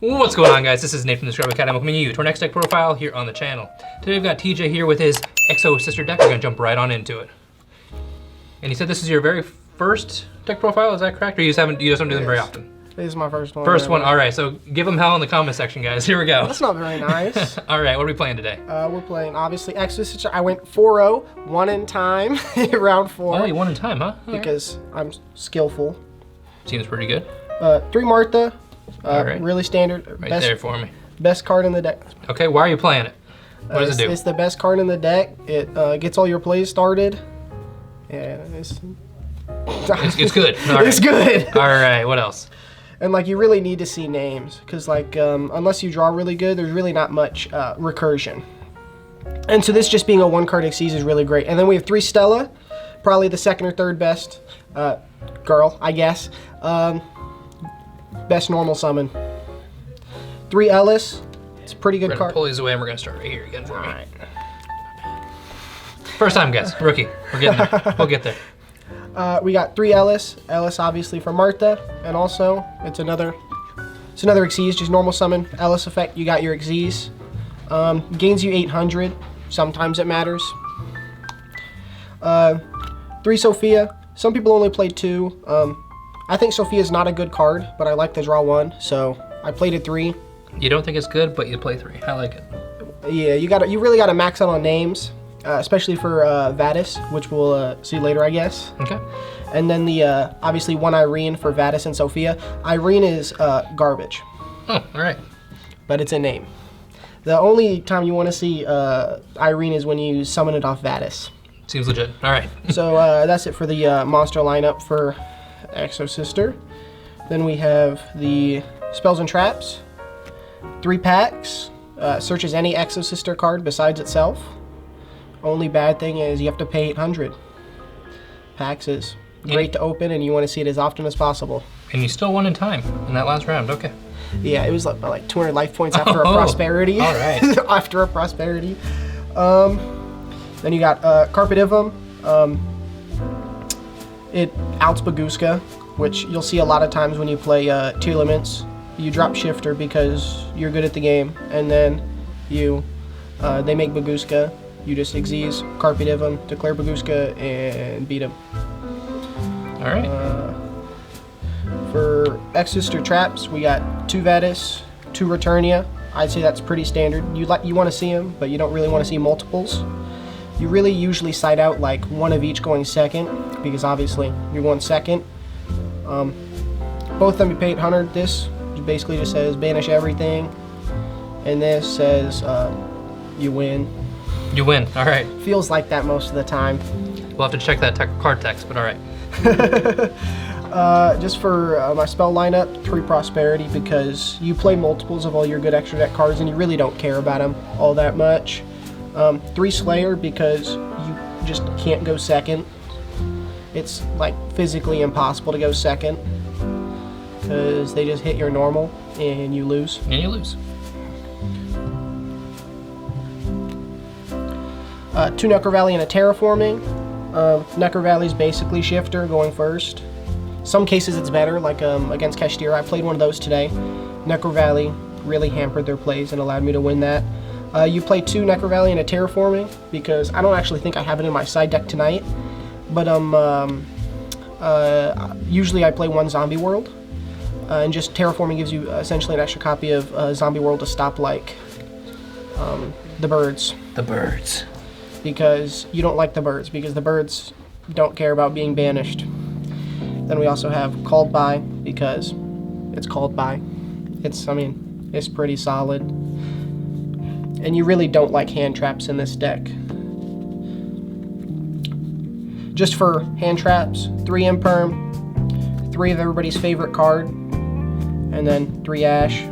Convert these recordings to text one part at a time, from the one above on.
What's going on, guys? This is Nate from the Scribe Academy. Welcoming you to our next deck profile here on the channel. Today we've got TJ here with his Exosister deck. We're gonna jump right on into it. And you said this is your very first deck profile, is that correct? Or you just don't do them very often? This is my first one. First one, all right. So give them hell in the comment section, guys. Here we go. That's not very nice. All right, what are we playing today? We're playing, obviously, Exosister. I went 4-0, one in time, round 4. Oh, you won in time, huh? All because I'm skillful. Seems pretty good. 3 Martha. Right. Really standard. Right there for me. Best card in the deck. Okay, why are you playing it? What does it do? It's the best card in the deck. It gets all your plays started. Yeah, it's good. All right. It's good. All right, what else? And like, you really need to see names, because like, unless you draw really good, there's really not much recursion. And so this just being a 1-card Xyz is really great. And then we have 3 Stella, probably the second or third best girl, I guess. Best normal summon. 3 Ellis, it's a pretty good We're card. gonna pull these away and we're gonna start right here again for me. All right. First time, guys, rookie. We're getting there. We'll get there. We got 3 Ellis. Ellis obviously for Martha, and also it's another Xyz, just normal summon. Ellis effect, you got your Xyz. Gains you 800, sometimes it matters. 3 Sophia, some people only play 2. I think Sophia's not a good card, but I like to draw 1, so I played it 3. You don't think it's good, but you play 3. I like it. Yeah, you really gotta max out on names. Especially for Vadis, which we'll see later, I guess. Okay. And then the obviously 1 Irene for Vadis and Sophia. Irene is garbage. Oh, all right. But it's a name. The only time you want to see Irene is when you summon it off Vadis. Seems legit. All right. So that's it for the monster lineup for Exosister. Then we have the Spells and Traps. 3 packs. Searches any Exosister card besides itself. Only bad thing is you have to pay 800. Packs is great to open, and you want to see it as often as possible. And you still won in time in that last round. Okay. Yeah, it was like 200 life points after a prosperity. All right. After a prosperity. Then you got Carpedivum. It outs Baguska, which you'll see a lot of times when you play Two Elements. You drop Shifter because you're good at the game, and then they make Baguska. You just Xyz, Carpedivum, declare Baguska, and beat him. All right. For Exosister Traps, we got 2 Vadis, 2 Returnia. I'd say that's pretty standard. You want to see them, but you don't really want to see multiples. You really usually side out like 1 of each going second, because obviously you're going second. Both of them you pay 800. This basically just says banish everything, and this says you win. You win. All right. Feels like that most of the time. We'll have to check that card text, but all right. Just for my spell lineup, 3 Prosperity, because you play multiples of all your good extra deck cards and you really don't care about them all that much. 3 Slayer, because you just can't go second. It's like physically impossible to go second, because they just hit your normal and you lose. And you lose. 2 Necro Valley and a Terraforming. Necro Valley's basically Shifter going first. Some cases it's better, like against Kashtira. I played one of those today. Necro Valley really hampered their plays and allowed me to win that. You play 2 Necro Valley and a Terraforming, because I don't actually think I have it in my side deck tonight. But usually I play 1 Zombie World. And just Terraforming gives you essentially an extra copy of Zombie World to stop like the birds. The birds. Because you don't like the birds, because the birds don't care about being banished. Then we also have Called By, because it's called by. It's pretty solid. And you really don't like hand traps in this deck. Just for hand traps, 3 Imperm, 3 of everybody's favorite card, and then 3 Ash.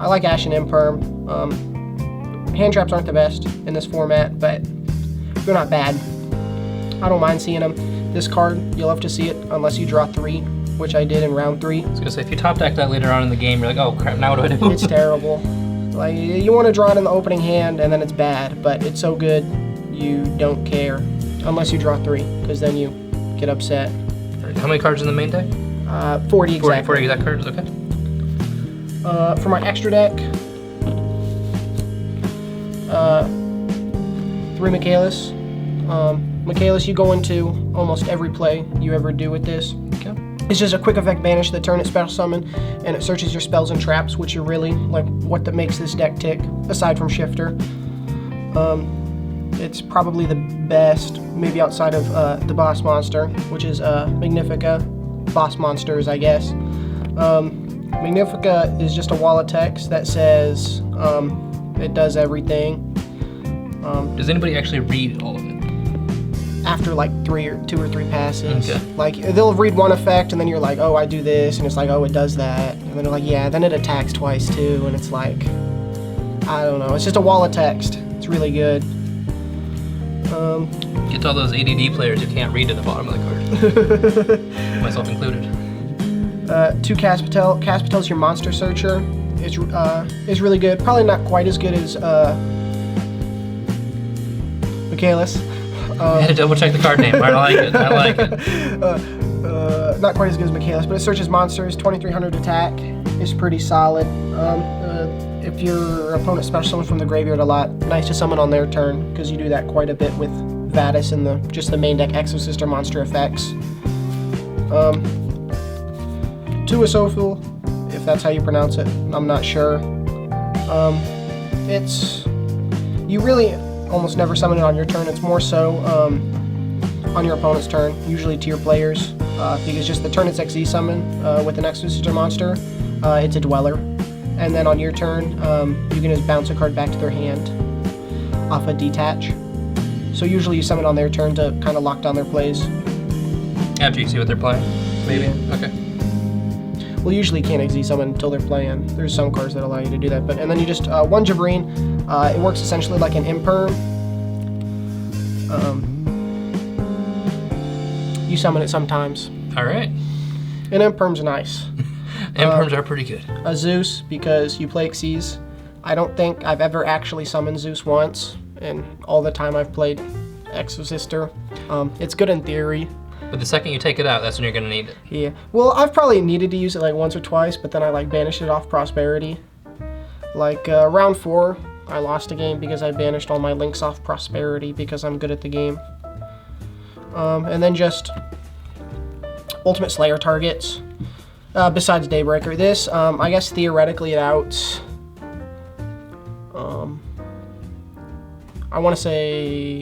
I like Ash and Imperm. Hand traps aren't the best in this format, but they're not bad. I don't mind seeing them. This card, you'll have to see it unless you draw 3, which I did in round 3. I was gonna say, if you top deck that later on in the game, you're like, oh crap, now what do I do? It's terrible. Like, you want to draw it in the opening hand, and then it's bad, but it's so good, you don't care. Unless you draw 3, because then you get upset. How many cards in the main deck? 40 exactly. 40 exact cards, okay. For my extra deck, 3 Michaelis. Michaelis, you go into almost every play you ever do with this. Okay. It's just a quick effect banish the turn it special summon, and it searches your spells and traps, which are really like what that makes this deck tick, aside from Shifter. It's probably the best, maybe outside of the boss monster, which is Magnifica. Boss monsters, I guess. Magnifica is just a wall of text that says it does everything. Does anybody actually read all of it? After like 2 or 3 passes. Okay. Like they'll read one effect and then you're like, oh, I do this, and it's like, oh, it does that, and then they're like, yeah, then it attacks twice too, and it's like, I don't know, it's just a wall of text. It's really good. Gets all those ADD players who can't read to the bottom of the card. Myself included. 2 Caspatel. Caspatel's your monster searcher. It's really good. Probably not quite as good as Michaelis. I had to double check the card name. I like it. I like it. Not quite as good as Michaelis, but it searches monsters. 2300 attack is pretty solid. If your opponent special summons from the graveyard a lot, nice to summon on their turn, because you do that quite a bit with Vadis and just the main deck Exosister monster effects. 2 Asophil, if that's how you pronounce it. I'm not sure. You really almost never summon it on your turn. It's more so on your opponent's turn, usually to your players, because just the turn it's XZ summon with an Exosister monster, it's a Dweller. And then on your turn, you can just bounce a card back to their hand off a detach. So usually you summon on their turn to kind of lock down their plays. After you see what they're playing, maybe? Yeah. Okay. Well, usually you can't XZ summon until they're playing. There's some cards that allow you to do that. And then you just, 1 Jabreen, it works essentially like an Imperm. You summon it sometimes. All right. And Imperm's nice. Imperms are pretty good. A Zeus, because you play Xyz. I don't think I've ever actually summoned Zeus once, and all the time I've played Exosister. It's good in theory. But the second you take it out, that's when you're gonna need it. Yeah. Well, I've probably needed to use it like once or twice, but then I like banished it off Prosperity. Like round 4, I lost a game because I banished all my links off Prosperity because I'm good at the game. And then just Ultimate Slayer targets. Besides Daybreaker. This, I guess theoretically it outs, I want to say,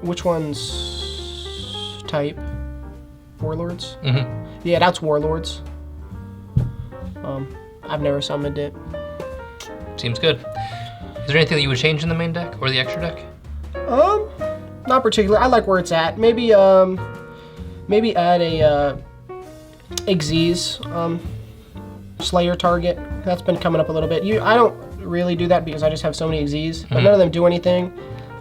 which one's type? Warlords? Mm-hmm. Yeah, it outs Warlords. I've never summoned it. Seems good. Is there anything that you would change in the main deck or the extra deck? Not particularly. I like where it's at. Maybe add a Xyz Slayer target. That's been coming up a little bit. I don't really do that because I just have so many Xyz, but none of them do anything.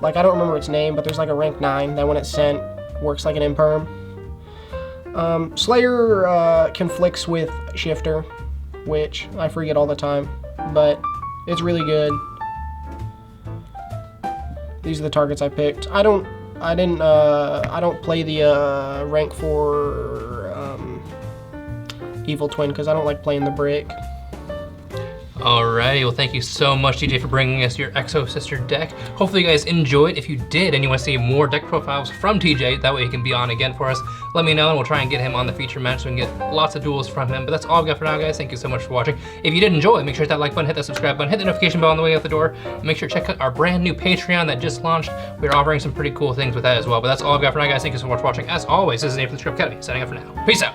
Like, I don't remember its name, but there's like a rank 9 that when it's sent works like an Imperm. Slayer conflicts with Shifter, which I forget all the time, but it's really good. These are the targets I picked. I don't play the rank 4 Evil Twin because I don't like playing the brick. Alrighty, well thank you so much DJ for bringing us your Exosister deck. Hopefully you guys enjoyed. If you did and you want to see more deck profiles from TJ, that way he can be on again for us, let me know and we'll try and get him on the feature match so we can get lots of duels from him. But that's all I've got for now, guys. Thank you so much for watching. If you did enjoy, make sure to hit that like button, hit that subscribe button, hit the notification bell on the way out the door. And make sure to check out our brand new Patreon that just launched. We're offering some pretty cool things with that as well. But that's all I've got for now, guys. Thank you so much for watching. As always, this is Nate from the Script Academy, signing up for now. Peace out.